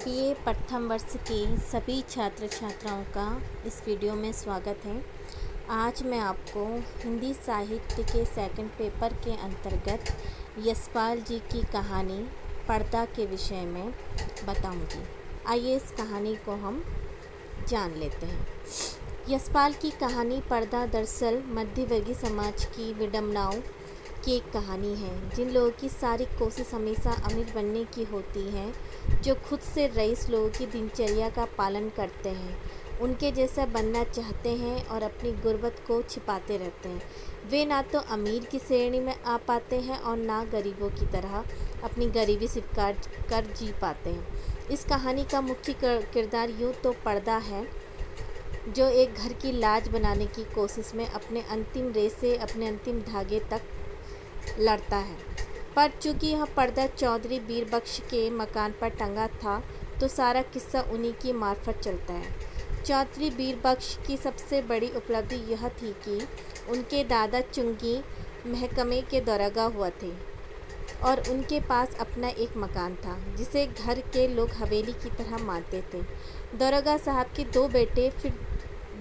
BA प्रथम वर्ष के सभी छात्र छात्राओं का इस वीडियो में स्वागत है। आज मैं आपको हिंदी साहित्य के सेकंड पेपर के अंतर्गत यशपाल जी की कहानी पर्दा के विषय में बताऊंगी। आइए इस कहानी को हम जान लेते हैं। यशपाल की कहानी पर्दा दरअसल मध्यवर्गीय समाज की विडंबनाओं की एक कहानी है। जिन लोगों की सारी कोशिश हमेशा अमीर बनने की होती है, जो खुद से रईस लोगों की दिनचर्या का पालन करते हैं, उनके जैसा बनना चाहते हैं और अपनी गुर्बत को छिपाते रहते हैं, वे ना तो अमीर की श्रेणी में आ पाते हैं और ना गरीबों की तरह अपनी गरीबी स्वीकार कर जी पाते हैं। इस कहानी का मुख्य किरदार यूँ तो पर्दा है, जो एक घर की लाज बनाने की कोशिश में अपने अंतिम रेस से अपने अंतिम धागे तक लड़ता है। पर चूँकि यह पर्दा चौधरी बीरबख्श के मकान पर टंगा था, तो सारा किस्सा उन्हीं की मार्फत चलता है। चौधरी बीरबख्श की सबसे बड़ी उपलब्धि यह थी कि उनके दादा चुंगी महकमे के दरोगा हुआ थे और उनके पास अपना एक मकान था, जिसे घर के लोग हवेली की तरह मानते थे। दरोगा साहब के दो बेटे, फिर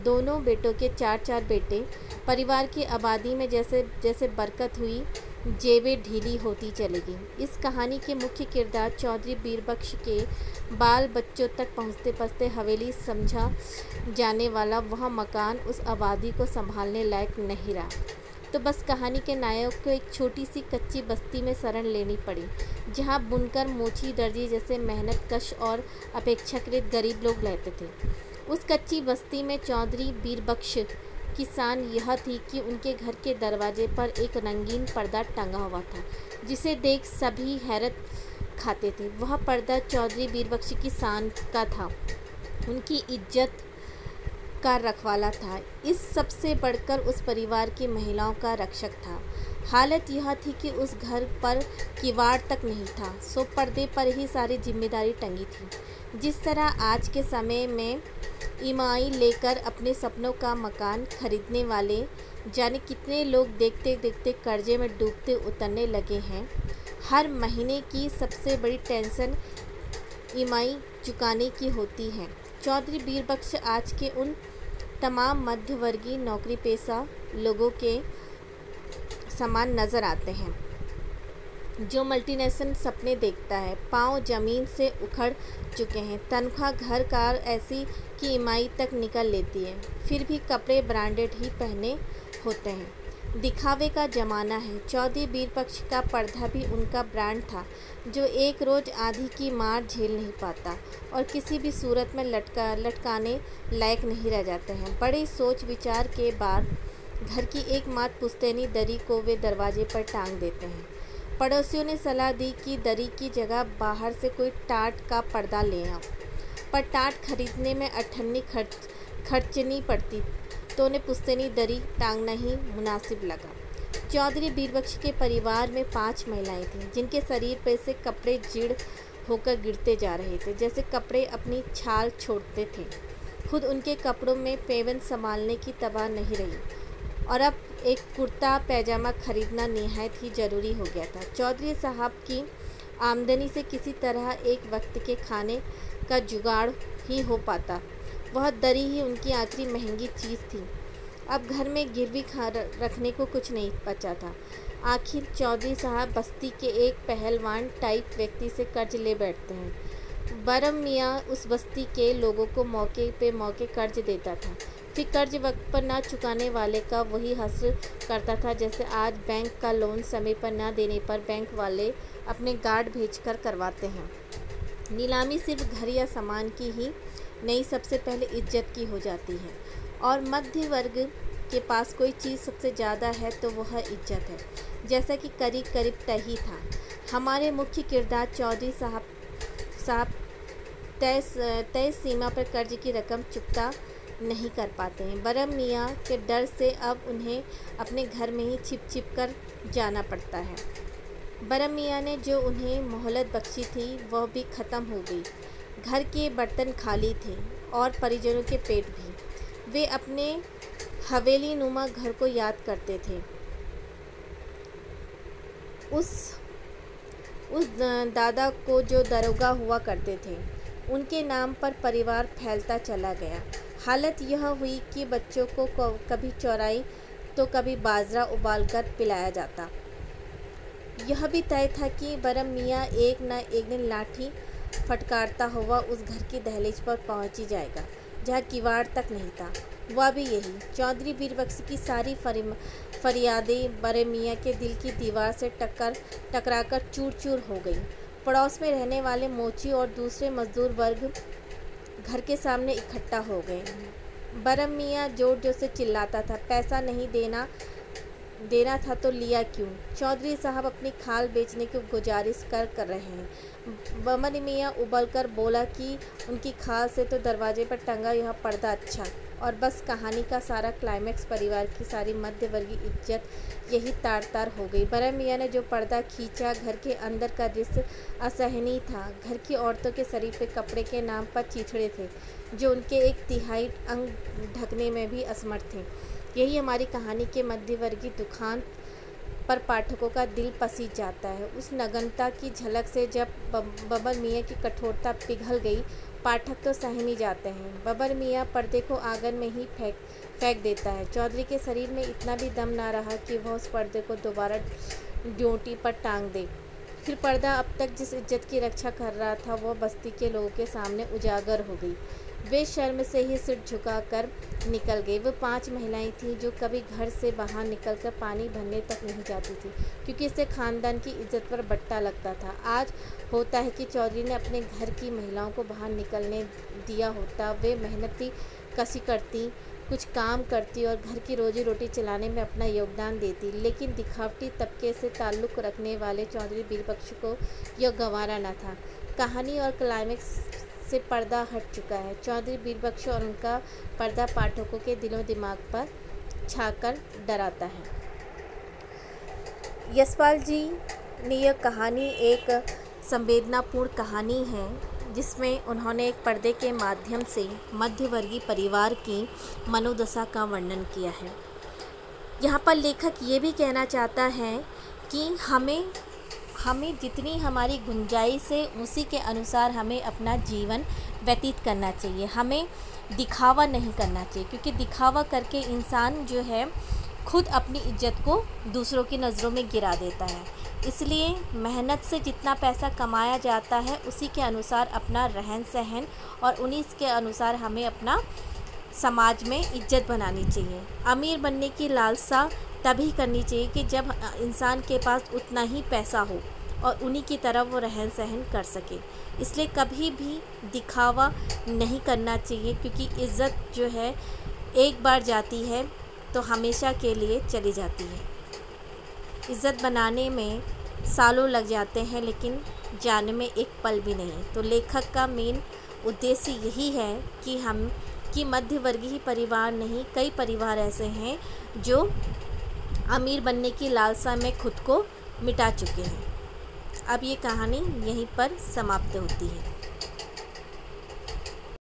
दोनों बेटों के चार बेटे। परिवार की आबादी में जैसे जैसे बरकत हुई, जेबें ढीली होती चली गई। इस कहानी के मुख्य किरदार चौधरी बीरबख्श के बाल बच्चों तक पहुँचते पहुँचते हवेली समझा जाने वाला वह मकान उस आबादी को संभालने लायक नहीं रहा। तो बस कहानी के नायक को एक छोटी सी कच्ची बस्ती में शरण लेनी पड़ी, जहाँ बुनकर, मोची, दर्जी जैसे मेहनत कश और अपेक्षाकृत गरीब लोग रहते थे। उस कच्ची बस्ती में चौधरी बीरबख्श की शान यह थी कि उनके घर के दरवाजे पर एक रंगीन पर्दा टंगा हुआ था, जिसे देख सभी हैरत खाते थे। वह पर्दा चौधरी बीरबख्श की शान का था, उनकी इज्जत का रखवाला था, इस सबसे बढ़कर उस परिवार की महिलाओं का रक्षक था। हालत यह थी कि उस घर पर किवाड़ तक नहीं था, सो पर्दे पर ही सारी जिम्मेदारी टंगी थी। जिस तरह आज के समय में ईएमआई लेकर अपने सपनों का मकान खरीदने वाले जाने कितने लोग देखते देखते कर्जे में डूबते उतरने लगे हैं। हर महीने की सबसे बड़ी टेंशन ईएमआई चुकाने की होती है। चौधरी बीरबख्श आज के उन तमाम मध्यवर्गीय नौकरी पेशा लोगों के समान नज़र आते हैं, जो मल्टीनेशनल सपने देखता है। पाँव ज़मीन से उखड़ चुके हैं, तनख्वाह घर कार ऐसी कि ईएमआई तक निकल लेती है, फिर भी कपड़े ब्रांडेड ही पहने होते हैं। दिखावे का ज़माना है। चौधरी बीरबख्श का पर्दा भी उनका ब्रांड था, जो एक रोज़ आंधी की मार झेल नहीं पाता और किसी भी सूरत में लटकाने लायक नहीं रह जाते हैं। बड़े सोच विचार के बाद घर की एकमात्र पुश्तैनी दरी को वे दरवाजे पर टांग देते हैं। पड़ोसियों ने सलाह दी कि दरी की जगह बाहर से कोई टाट का पर्दा ले आओ, पर टाट खरीदने में अठन्नी खर्चनी पड़ती, तो उन्हें पुश्तैनी दरी टांगना ही मुनासिब लगा। चौधरी बीरबख्श के परिवार में 5 महिलाएं थीं, जिनके शरीर पर से कपड़े जीर्ण होकर गिरते जा रहे थे, जैसे कपड़े अपनी छाल छोड़ते थे। खुद उनके कपड़ों में पेवन संभालने की तबा नहीं रही और अब एक कुर्ता पैजामा खरीदना निहायत ही ज़रूरी हो गया था। चौधरी साहब की आमदनी से किसी तरह एक वक्त के खाने का जुगाड़ ही हो पाता। वह दरी ही उनकी आखिरी महंगी चीज़ थी। अब घर में गिरवी रखने को कुछ नहीं बचा था। आखिर चौधरी साहब बस्ती के एक पहलवान टाइप व्यक्ति से कर्ज ले बैठते हैं। बरम मियाँ उस बस्ती के लोगों को मौके पे मौके कर्ज देता था, फिर कर्ज वक्त पर ना चुकाने वाले का वही हश्र करता था, जैसे आज बैंक का लोन समय पर ना देने पर बैंक वाले अपने गार्ड भेजकर करवाते हैं। नीलामी सिर्फ घर या सामान की ही नहीं, सबसे पहले इज्जत की हो जाती है, और मध्य वर्ग के पास कोई चीज़ सबसे ज़्यादा है तो वह इज्जत है, जैसा कि करीब करीब तय था। हमारे मुख्य किरदार चौधरी साहब तय सीमा पर कर्ज की रकम चुकता नहीं कर पाते हैं। बरम मियाँ के डर से अब उन्हें अपने घर में ही छिप कर जाना पड़ता है। बरम मियाँ ने जो उन्हें मोहलत बख्शी थी, वह भी ख़त्म हो गई। घर के बर्तन खाली थे और परिजनों के पेट भी। वे अपने हवेली नुमा घर को याद करते थे। उस दादा को जो दरोगा हुआ करते थे, उनके नाम पर परिवार फैलता चला गया। हालत यह हुई कि बच्चों को कभी चौराई तो कभी बाजरा उबालकर पिलाया जाता। यह भी तय था कि बरम मियाँ एक न एक दिन लाठी फटकारता हुआ उस घर की दहलीज पर पहुंच ही जाएगा जहाँ किवाड़ तक नहीं था। वह भी यही। चौधरी बीरबख्श की सारी फरियादें बरम मियाँ के दिल की दीवार से टकराकर चूर चूर हो गई। पड़ोस में रहने वाले मोची और दूसरे मजदूर वर्ग घर के सामने इकट्ठा हो गए। बरम मियाँ जोर जोर से चिल्लाता था, पैसा नहीं देना था तो लिया क्यों? चौधरी साहब अपनी खाल बेचने की गुजारिश कर रहे हैं। बरम मियाँ उबलकर बोला कि उनकी खाल से तो दरवाजे पर टंगा यह पर्दा अच्छा। और बस कहानी का सारा क्लाइमैक्स परिवार की सारी मध्यवर्गीय इज्जत यही तार तार हो गई। बरम मियाँ ने जो पर्दा खींचा, घर के अंदर का दृश्य असहनीय था। घर की औरतों के शरीर पे कपड़े के नाम पर चिथड़े थे जो उनके 1/3 अंग ढकने में भी असमर्थ थे। यही हमारी कहानी के मध्यवर्गीय दुखांत पर पाठकों का दिल पसीज जाता है। उस नग्नता की झलक से जब बबर मियाँ की कठोरता पिघल गई, पाठक तो सह नहीं जाते हैं। बबर मियाँ पर्दे को आंगन में ही फेंक देता है। चौधरी के शरीर में इतना भी दम ना रहा कि वह उस पर्दे को दोबारा ड्योटी पर टांग दे। फिर पर्दा अब तक जिस इज्जत की रक्षा कर रहा था वह बस्ती के लोगों के सामने उजागर हो गई। वे शर्म से ही सिर झुकाकर निकल गई। वो 5 महिलाएं थीं जो कभी घर से बाहर निकलकर पानी भरने तक नहीं जाती थी क्योंकि इससे खानदान की इज्जत पर बट्टा लगता था। आज होता है कि चौधरी ने अपने घर की महिलाओं को बाहर निकलने दिया होता। वे मेहनती कसी करती, कुछ काम करती और घर की रोजी रोटी चलाने में अपना योगदान देती, लेकिन दिखावटी तबके से ताल्लुक़ रखने वाले चौधरी बीरबख्श को यह गंवारा न था। कहानी और क्लाइमैक्स से पर्दा हट चुका है। चौधरी बीरबख्श और उनका पर्दा पाठकों के दिलों दिमाग पर छाकर डराता है। यशपाल जी ने यह कहानी एक संवेदनापूर्ण कहानी है जिसमें उन्होंने एक पर्दे के माध्यम से मध्यवर्गीय परिवार की मनोदशा का वर्णन किया है। यहाँ पर लेखक ये भी कहना चाहता है कि हमें जितनी हमारी गुंजाइश है उसी के अनुसार हमें अपना जीवन व्यतीत करना चाहिए। हमें दिखावा नहीं करना चाहिए क्योंकि दिखावा करके इंसान जो है खुद अपनी इज्जत को दूसरों की नज़रों में गिरा देता है। इसलिए मेहनत से जितना पैसा कमाया जाता है उसी के अनुसार अपना रहन सहन और उन्हीं के अनुसार हमें अपना समाज में इज्जत बनानी चाहिए। अमीर बनने की लालसा तभी करनी चाहिए कि जब इंसान के पास उतना ही पैसा हो और उन्हीं की तरह वो रहन सहन कर सके। इसलिए कभी भी दिखावा नहीं करना चाहिए क्योंकि इज़्ज़त जो है एक बार जाती है तो हमेशा के लिए चली जाती है। इज़्ज़त बनाने में सालों लग जाते हैं लेकिन जाने में एक पल भी नहीं। तो लेखक का मेन उद्देश्य यही है कि मध्यवर्गीय परिवार नहीं, कई परिवार ऐसे हैं जो अमीर बनने की लालसा में खुद को मिटा चुके हैं। अब ये कहानी यहीं पर समाप्त होती है।